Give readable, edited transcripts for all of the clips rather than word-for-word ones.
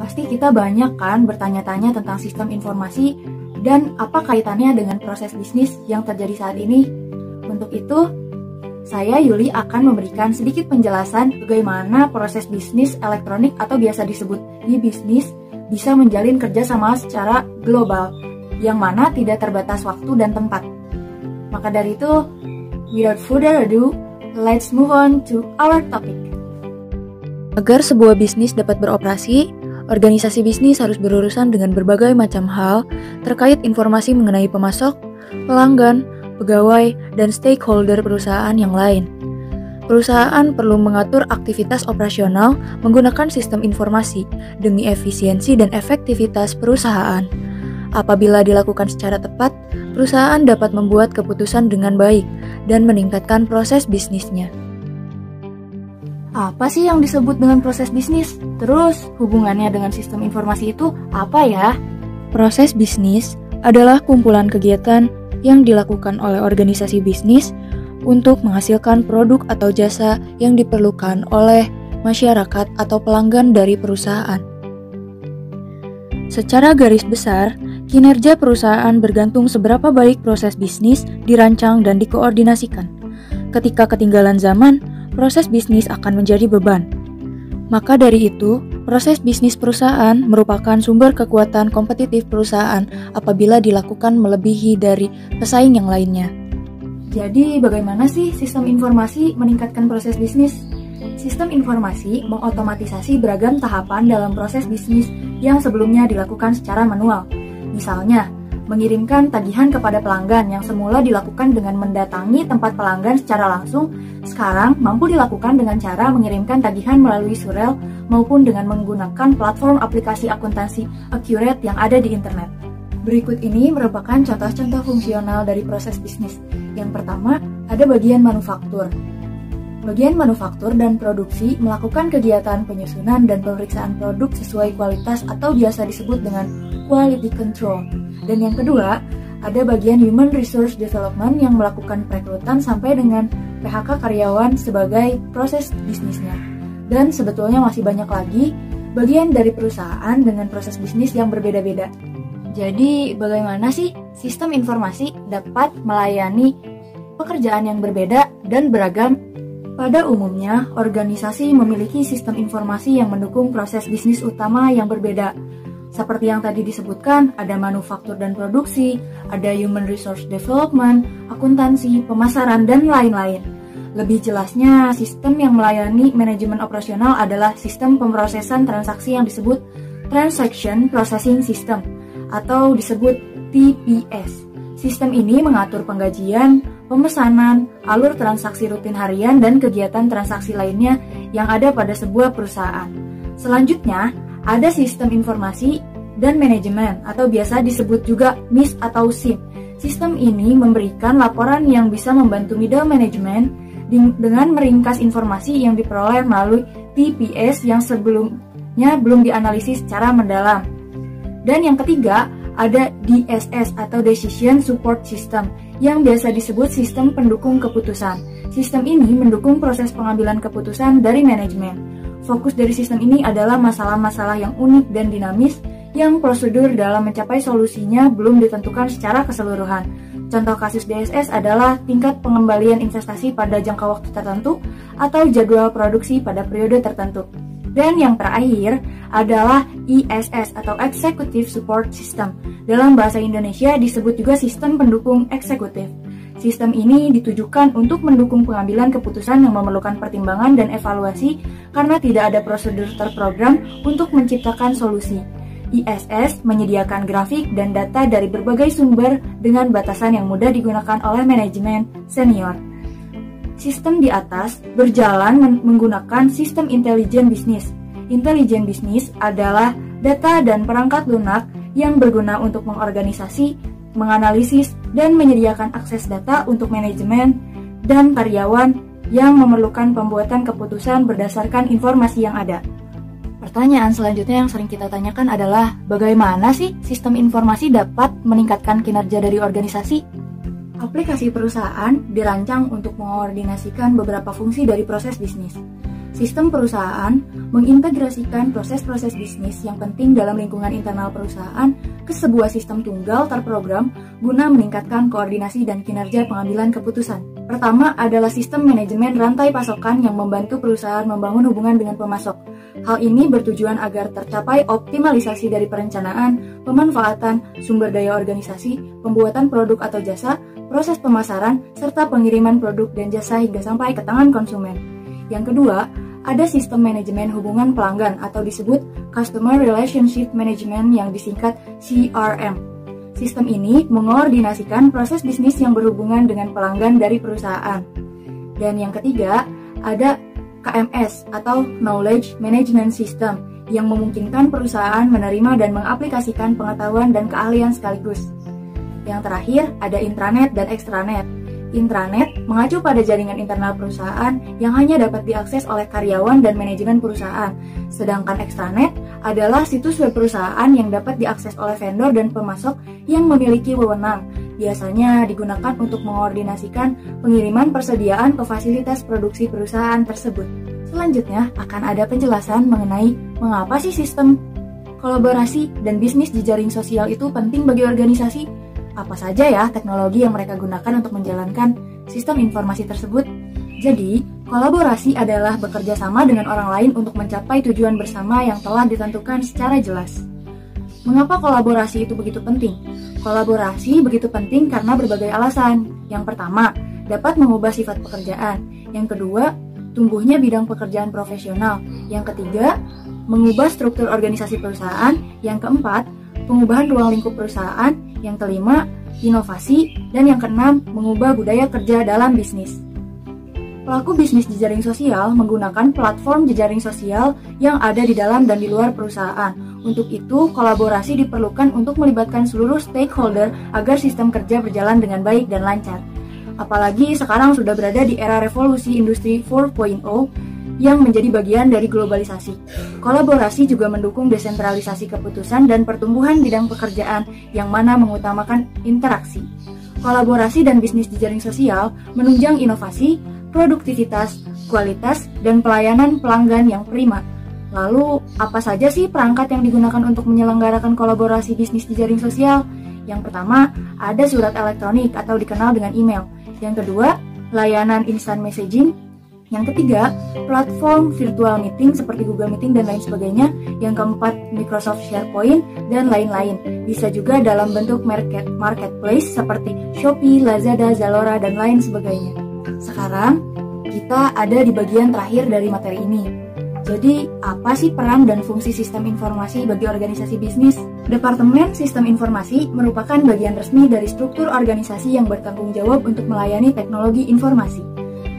Pasti kita banyak kan bertanya-tanya tentang sistem informasi dan apa kaitannya dengan proses bisnis yang terjadi saat ini. Untuk itu, saya Yuli akan memberikan sedikit penjelasan bagaimana proses bisnis elektronik atau biasa disebut e-bisnis bisa menjalin kerjasama secara global, yang mana tidak terbatas waktu dan tempat. Maka dari itu, without further ado, let's move on to our topic. Agar sebuah bisnis dapat beroperasi, organisasi bisnis harus berurusan dengan berbagai macam hal terkait informasi mengenai pemasok, pelanggan, pegawai, dan stakeholder perusahaan yang lain. Perusahaan perlu mengatur aktivitas operasional menggunakan sistem informasi demi efisiensi dan efektivitas perusahaan. Apabila dilakukan secara tepat, perusahaan dapat membuat keputusan dengan baik dan meningkatkan proses bisnisnya. Apa sih yang disebut dengan proses bisnis? Terus, hubungannya dengan sistem informasi itu apa ya? Proses bisnis adalah kumpulan kegiatan yang dilakukan oleh organisasi bisnis untuk menghasilkan produk atau jasa yang diperlukan oleh masyarakat atau pelanggan dari perusahaan. Secara garis besar, kinerja perusahaan bergantung seberapa baik proses bisnis dirancang dan dikoordinasikan. Ketika ketinggalan zaman, proses bisnis akan menjadi beban. Maka dari itu, proses bisnis perusahaan merupakan sumber kekuatan kompetitif perusahaan apabila dilakukan melebihi dari pesaing yang lainnya. Jadi, bagaimana sih sistem informasi meningkatkan proses bisnis? Sistem informasi mengotomatisasi beragam tahapan dalam proses bisnis yang sebelumnya dilakukan secara manual. Misalnya, mengirimkan tagihan kepada pelanggan yang semula dilakukan dengan mendatangi tempat pelanggan secara langsung, sekarang mampu dilakukan dengan cara mengirimkan tagihan melalui surel maupun dengan menggunakan platform aplikasi akuntansi Accurate yang ada di internet. Berikut ini merupakan contoh-contoh fungsional dari proses bisnis. Yang pertama, ada bagian manufaktur. Bagian manufaktur dan produksi melakukan kegiatan penyusunan dan pemeriksaan produk sesuai kualitas atau biasa disebut dengan quality control. Dan yang kedua, ada bagian Human Resource Development yang melakukan perekrutan sampai dengan PHK karyawan sebagai proses bisnisnya. Dan sebetulnya masih banyak lagi bagian dari perusahaan dengan proses bisnis yang berbeda-beda. Jadi, bagaimana sih sistem informasi dapat melayani pekerjaan yang berbeda dan beragam? Pada umumnya, organisasi memiliki sistem informasi yang mendukung proses bisnis utama yang berbeda. Seperti yang tadi disebutkan, ada manufaktur dan produksi, ada human resource development, akuntansi, pemasaran, dan lain-lain. Lebih jelasnya, sistem yang melayani manajemen operasional adalah sistem pemrosesan transaksi yang disebut Transaction Processing System, atau disebut TPS. Sistem ini mengatur penggajian, pemesanan, alur transaksi rutin harian, dan kegiatan transaksi lainnya yang ada pada sebuah perusahaan. Selanjutnya, ada sistem informasi dan manajemen atau biasa disebut juga MIS atau SIM. Sistem ini memberikan laporan yang bisa membantu middle management dengan meringkas informasi yang diperoleh melalui TPS yang sebelumnya belum dianalisis secara mendalam. Dan yang ketiga, ada DSS atau Decision Support System yang biasa disebut sistem pendukung keputusan. Sistem ini mendukung proses pengambilan keputusan dari manajemen. Fokus dari sistem ini adalah masalah-masalah yang unik dan dinamis yang prosedur dalam mencapai solusinya belum ditentukan secara keseluruhan. Contoh kasus DSS adalah tingkat pengembalian investasi pada jangka waktu tertentu atau jadwal produksi pada periode tertentu. Dan yang terakhir adalah ISS atau Executive Support System. Dalam bahasa Indonesia disebut juga sistem pendukung eksekutif. Sistem ini ditujukan untuk mendukung pengambilan keputusan yang memerlukan pertimbangan dan evaluasi karena tidak ada prosedur terprogram untuk menciptakan solusi. ISS menyediakan grafik dan data dari berbagai sumber dengan batasan yang mudah digunakan oleh manajemen senior. Sistem di atas berjalan menggunakan sistem intelijen bisnis. Intelijen bisnis adalah data dan perangkat lunak yang berguna untuk mengorganisasi, menganalisis, dan menyediakan akses data untuk manajemen dan karyawan yang memerlukan pembuatan keputusan berdasarkan informasi yang ada. Pertanyaan selanjutnya yang sering kita tanyakan adalah, bagaimana sih sistem informasi dapat meningkatkan kinerja dari organisasi? Aplikasi perusahaan dirancang untuk mengkoordinasikan beberapa fungsi dari proses bisnis. Sistem perusahaan mengintegrasikan proses-proses bisnis yang penting dalam lingkungan internal perusahaan ke sebuah sistem tunggal terprogram guna meningkatkan koordinasi dan kinerja pengambilan keputusan. Pertama adalah sistem manajemen rantai pasokan yang membantu perusahaan membangun hubungan dengan pemasok. Hal ini bertujuan agar tercapai optimalisasi dari perencanaan, pemanfaatan, sumber daya organisasi, pembuatan produk atau jasa, proses pemasaran, serta pengiriman produk dan jasa hingga sampai ke tangan konsumen. Yang kedua, ada sistem manajemen hubungan pelanggan atau disebut Customer Relationship Management yang disingkat CRM. Sistem ini mengordinasikan proses bisnis yang berhubungan dengan pelanggan dari perusahaan. Dan yang ketiga, ada KMS atau Knowledge Management System yang memungkinkan perusahaan menerima dan mengaplikasikan pengetahuan dan keahlian sekaligus. Yang terakhir, ada intranet dan extranet. Intranet mengacu pada jaringan internal perusahaan yang hanya dapat diakses oleh karyawan dan manajemen perusahaan. Sedangkan extranet adalah situs web perusahaan yang dapat diakses oleh vendor dan pemasok yang memiliki wewenang. Biasanya digunakan untuk mengordinasikan pengiriman persediaan ke fasilitas produksi perusahaan tersebut. Selanjutnya akan ada penjelasan mengenai mengapa sih sistem kolaborasi dan bisnis jejaring sosial itu penting bagi organisasi. Apa saja ya teknologi yang mereka gunakan untuk menjalankan sistem informasi tersebut? Jadi, kolaborasi adalah bekerja sama dengan orang lain untuk mencapai tujuan bersama yang telah ditentukan secara jelas. Mengapa kolaborasi itu begitu penting? Kolaborasi begitu penting karena berbagai alasan. Yang pertama, dapat mengubah sifat pekerjaan. Yang kedua, tumbuhnya bidang pekerjaan profesional. Yang ketiga, mengubah struktur organisasi perusahaan. Yang keempat, pengubahan ruang lingkup perusahaan. Yang kelima, inovasi. Dan yang keenam, mengubah budaya kerja dalam bisnis. Pelaku bisnis jejaring sosial menggunakan platform jejaring sosial yang ada di dalam dan di luar perusahaan. Untuk itu, kolaborasi diperlukan untuk melibatkan seluruh stakeholder agar sistem kerja berjalan dengan baik dan lancar. Apalagi sekarang sudah berada di era revolusi industri 4.0 yang menjadi bagian dari globalisasi. Kolaborasi juga mendukung desentralisasi keputusan dan pertumbuhan bidang pekerjaan yang mana mengutamakan interaksi. Kolaborasi dan bisnis jejaring sosial menunjang inovasi, produktivitas, kualitas, dan pelayanan pelanggan yang prima. Lalu, apa saja sih perangkat yang digunakan untuk menyelenggarakan kolaborasi bisnis jejaring sosial? Yang pertama, ada surat elektronik atau dikenal dengan email. Yang kedua, layanan instant messaging. Yang ketiga, platform virtual meeting seperti Google Meeting dan lain sebagainya. Yang keempat, Microsoft SharePoint dan lain-lain. Bisa juga dalam bentuk marketplace seperti Shopee, Lazada, Zalora, dan lain sebagainya. Sekarang, kita ada di bagian terakhir dari materi ini. Jadi, apa sih peran dan fungsi sistem informasi bagi organisasi bisnis? Departemen Sistem Informasi merupakan bagian resmi dari struktur organisasi yang bertanggung jawab untuk melayani teknologi informasi.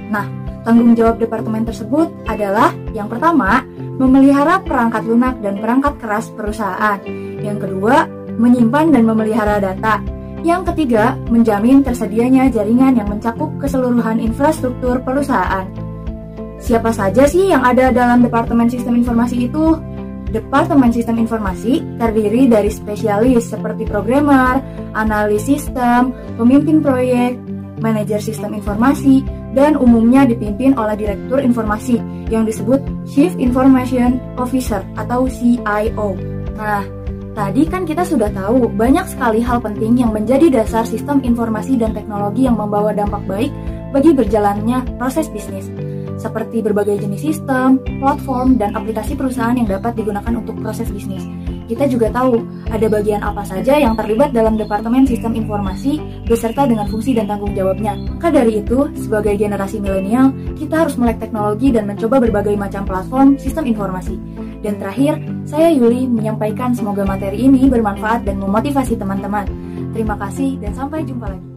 Nah, tanggung jawab departemen tersebut adalah yang pertama, memelihara perangkat lunak dan perangkat keras perusahaan. Yang kedua, menyimpan dan memelihara data. Yang ketiga, menjamin tersedianya jaringan yang mencakup keseluruhan infrastruktur perusahaan. Siapa saja sih yang ada dalam Departemen Sistem Informasi itu? Departemen Sistem Informasi terdiri dari spesialis seperti programmer, analis sistem, pemimpin proyek, manajer sistem informasi, dan umumnya dipimpin oleh Direktur Informasi yang disebut Chief Information Officer atau CIO. Nah, tadi kan kita sudah tahu banyak sekali hal penting yang menjadi dasar sistem informasi dan teknologi yang membawa dampak baik bagi berjalannya proses bisnis, seperti berbagai jenis sistem, platform, dan aplikasi perusahaan yang dapat digunakan untuk proses bisnis. Kita juga tahu ada bagian apa saja yang terlibat dalam Departemen Sistem Informasi beserta dengan fungsi dan tanggung jawabnya. Maka dari itu, sebagai generasi milenial, kita harus melek teknologi dan mencoba berbagai macam platform sistem informasi. Dan terakhir, saya Yuli menyampaikan semoga materi ini bermanfaat dan memotivasi teman-teman. Terima kasih dan sampai jumpa lagi.